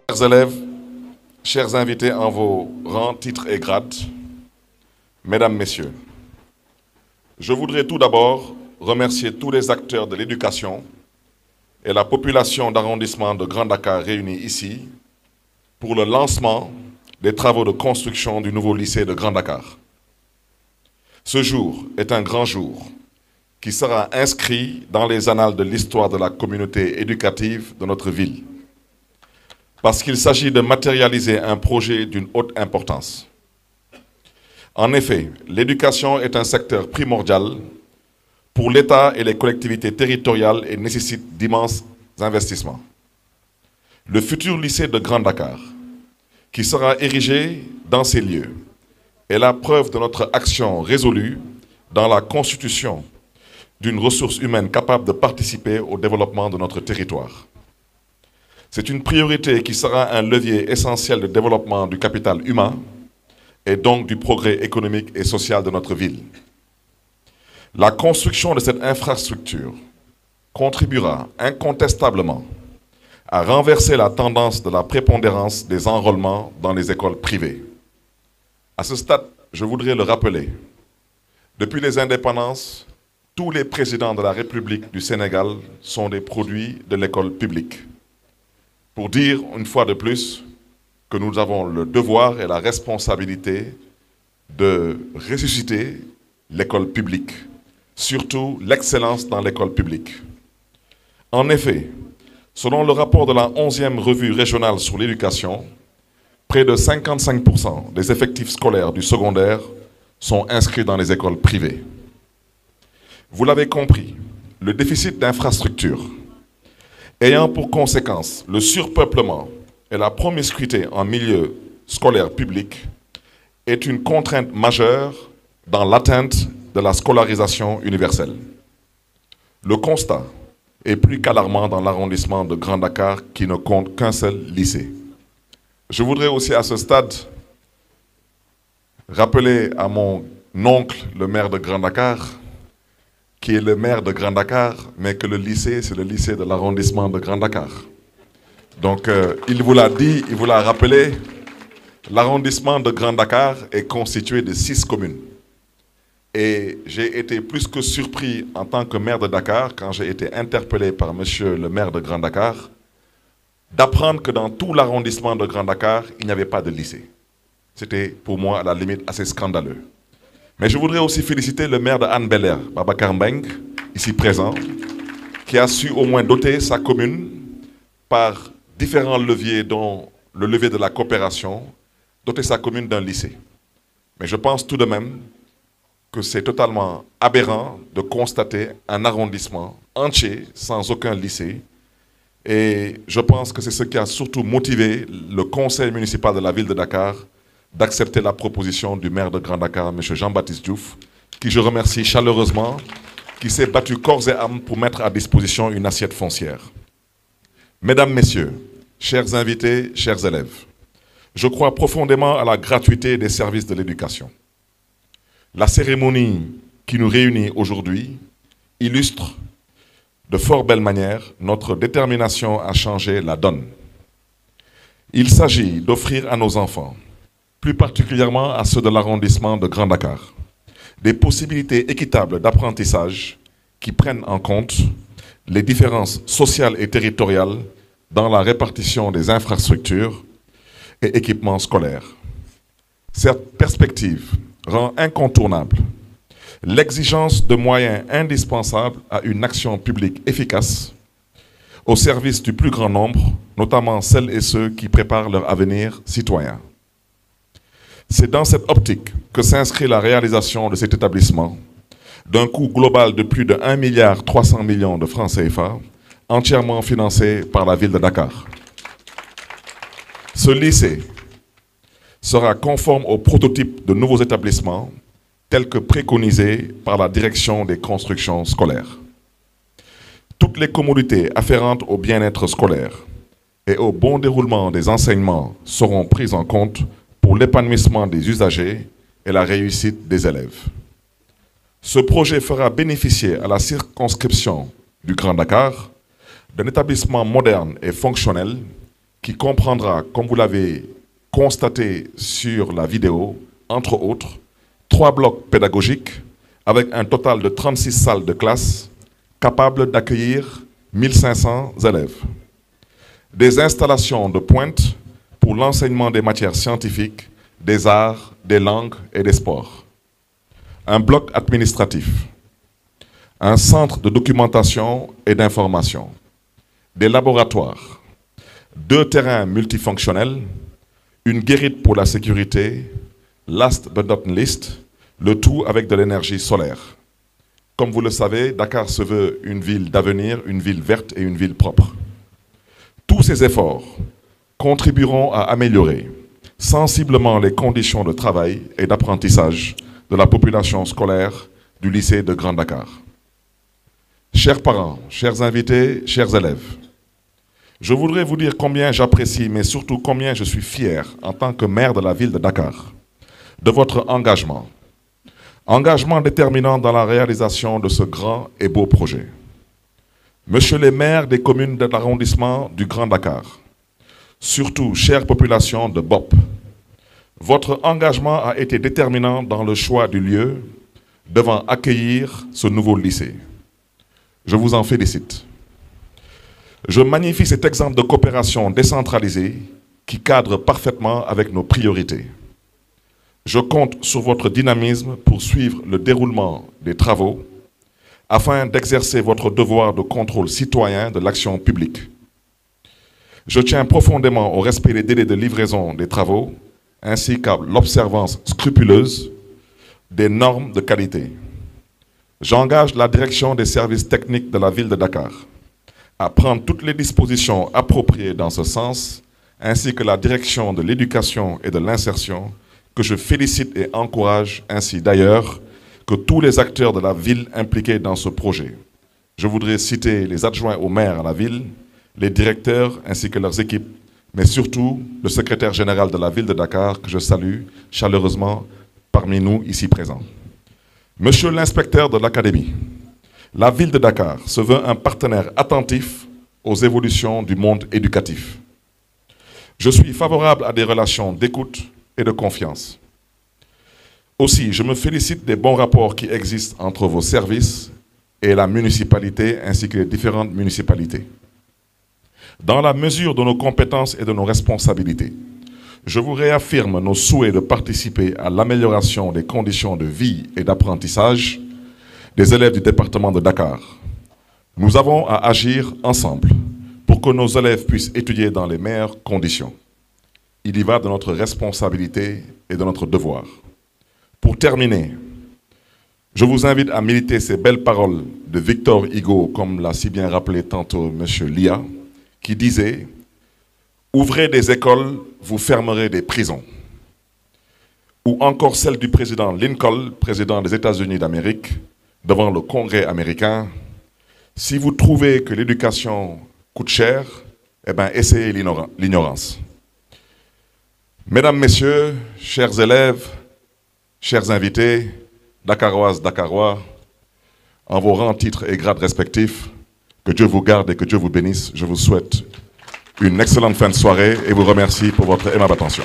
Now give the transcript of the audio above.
Chers élèves, chers invités en vos rangs, titres et grades, mesdames, messieurs, je voudrais tout d'abord remercier tous les acteurs de l'éducation et la population d'arrondissement de Grand Dakar réunis ici pour le lancement des travaux de construction du nouveau lycée de Grand Dakar. Ce jour est un grand jour qui sera inscrit dans les annales de l'histoire de la communauté éducative de notre ville, parce qu'il s'agit de matérialiser un projet d'une haute importance. En effet, l'éducation est un secteur primordial pour l'État et les collectivités territoriales et nécessite d'immenses investissements. Le futur lycée de Grand Dakar, qui sera érigé dans ces lieux, est la preuve de notre action résolue dans la constitution d'une ressource humaine capable de participer au développement de notre territoire. C'est une priorité qui sera un levier essentiel de développement du capital humain et donc du progrès économique et social de notre ville. La construction de cette infrastructure contribuera incontestablement à renverser la tendance de la prépondérance des enrôlements dans les écoles privées. À ce stade, je voudrais le rappeler, depuis les indépendances, tous les présidents de la République du Sénégal sont des produits de l'école publique. Pour dire, une fois de plus, que nous avons le devoir et la responsabilité de ressusciter l'école publique, surtout l'excellence dans l'école publique. En effet, selon le rapport de la 11e revue régionale sur l'éducation, près de 55% des effectifs scolaires du secondaire sont inscrits dans les écoles privées. Vous l'avez compris, le déficit d'infrastructures, ayant pour conséquence le surpeuplement et la promiscuité en milieu scolaire public, est une contrainte majeure dans l'atteinte de la scolarisation universelle. Le constat est plus qu'alarmant dans l'arrondissement de Grand Dakar qui ne compte qu'un seul lycée. Je voudrais aussi à ce stade rappeler à mon oncle, le maire de Grand Dakar, qui est le maire de Grand Dakar, mais que le lycée, c'est le lycée de l'arrondissement de Grand Dakar. Donc, il vous l'a dit, il vous l'a rappelé, l'arrondissement de Grand Dakar est constitué de 6 communes. Et j'ai été plus que surpris en tant que maire de Dakar, quand j'ai été interpellé par monsieur le maire de Grand Dakar, d'apprendre que dans tout l'arrondissement de Grand Dakar, il n'y avait pas de lycée. C'était pour moi à la limite assez scandaleux. Mais je voudrais aussi féliciter le maire de Hann Bel-Air, Babacar Mbengue, ici présent, qui a su au moins doter sa commune par différents leviers, dont le levier de la coopération, doter sa commune d'un lycée. Mais je pense tout de même que c'est totalement aberrant de constater un arrondissement entier sans aucun lycée. Et je pense que c'est ce qui a surtout motivé le conseil municipal de la ville de Dakar d'accepter la proposition du maire de Grand Dakar, M. Jean-Baptiste Diouf, qui je remercie chaleureusement, qui s'est battu corps et âme pour mettre à disposition une assiette foncière. Mesdames, Messieurs, chers invités, chers élèves, je crois profondément à la gratuité des services de l'éducation. La cérémonie qui nous réunit aujourd'hui illustre de fort belle manière notre détermination à changer la donne. Il s'agit d'offrir à nos enfants, plus particulièrement à ceux de l'arrondissement de Grand Dakar, des possibilités équitables d'apprentissage qui prennent en compte les différences sociales et territoriales dans la répartition des infrastructures et équipements scolaires. Cette perspective rend incontournable l'exigence de moyens indispensables à une action publique efficace au service du plus grand nombre, notamment celles et ceux qui préparent leur avenir citoyen. C'est dans cette optique que s'inscrit la réalisation de cet établissement, d'un coût global de plus de 1,3 milliard de francs CFA, entièrement financé par la ville de Dakar. Ce lycée sera conforme au prototype de nouveaux établissements tels que préconisés par la direction des constructions scolaires. Toutes les commodités afférentes au bien-être scolaire et au bon déroulement des enseignements seront prises en compte pour l'épanouissement des usagers et la réussite des élèves. Ce projet fera bénéficier à la circonscription du Grand Dakar d'un établissement moderne et fonctionnel qui comprendra, comme vous l'avez constaté sur la vidéo, entre autres, 3 blocs pédagogiques avec un total de 36 salles de classe capables d'accueillir 1500 élèves. Des installations de pointe pour l'enseignement des matières scientifiques, des arts, des langues et des sports. Un bloc administratif. Un centre de documentation et d'information. Des laboratoires. 2 terrains multifonctionnels. Une guérite pour la sécurité. Last but not least, le tout avec de l'énergie solaire. Comme vous le savez, Dakar se veut une ville d'avenir, une ville verte et une ville propre. Tous ces efforts contribueront à améliorer sensiblement les conditions de travail et d'apprentissage de la population scolaire du lycée de Grand Dakar. Chers parents, chers invités, chers élèves, je voudrais vous dire combien j'apprécie, mais surtout combien je suis fier en tant que maire de la ville de Dakar, de votre engagement. Engagement déterminant dans la réalisation de ce grand et beau projet. Monsieur les maires des communes de l'arrondissement du Grand Dakar, surtout chère population de BOP, votre engagement a été déterminant dans le choix du lieu devant accueillir ce nouveau lycée. Je vous en félicite. Je magnifie cet exemple de coopération décentralisée qui cadre parfaitement avec nos priorités. Je compte sur votre dynamisme pour suivre le déroulement des travaux afin d'exercer votre devoir de contrôle citoyen de l'action publique. Je tiens profondément au respect des délais de livraison des travaux ainsi qu'à l'observance scrupuleuse des normes de qualité. J'engage la direction des services techniques de la ville de Dakar à prendre toutes les dispositions appropriées dans ce sens, ainsi que la direction de l'éducation et de l'insertion, que je félicite et encourage ainsi d'ailleurs que tous les acteurs de la ville impliqués dans ce projet. Je voudrais citer les adjoints au maire à la ville, les directeurs ainsi que leurs équipes, mais surtout le secrétaire général de la ville de Dakar que je salue chaleureusement parmi nous ici présents. Monsieur l'inspecteur de l'académie, la ville de Dakar se veut un partenaire attentif aux évolutions du monde éducatif. Je suis favorable à des relations d'écoute et de confiance. Aussi, je me félicite des bons rapports qui existent entre vos services et la municipalité ainsi que les différentes municipalités. Dans la mesure de nos compétences et de nos responsabilités, je vous réaffirme nos souhaits de participer à l'amélioration des conditions de vie et d'apprentissage des élèves du département de Dakar. Nous avons à agir ensemble pour que nos élèves puissent étudier dans les meilleures conditions. Il y va de notre responsabilité et de notre devoir. Pour terminer, je vous invite à méditer ces belles paroles de Victor Hugo, comme l'a si bien rappelé tantôt M. Lia, qui disait « Ouvrez des écoles, vous fermerez des prisons ». Ou encore celle du président Lincoln, président des États-Unis d'Amérique, devant le Congrès américain, « Si vous trouvez que l'éducation coûte cher, eh bien, essayez l'ignorance ». Mesdames, Messieurs, chers élèves, chers invités, Dakaroises, Dakarois, en vos rangs, titres et grades respectifs, que Dieu vous garde et que Dieu vous bénisse. Je vous souhaite une excellente fin de soirée et vous remercie pour votre aimable attention.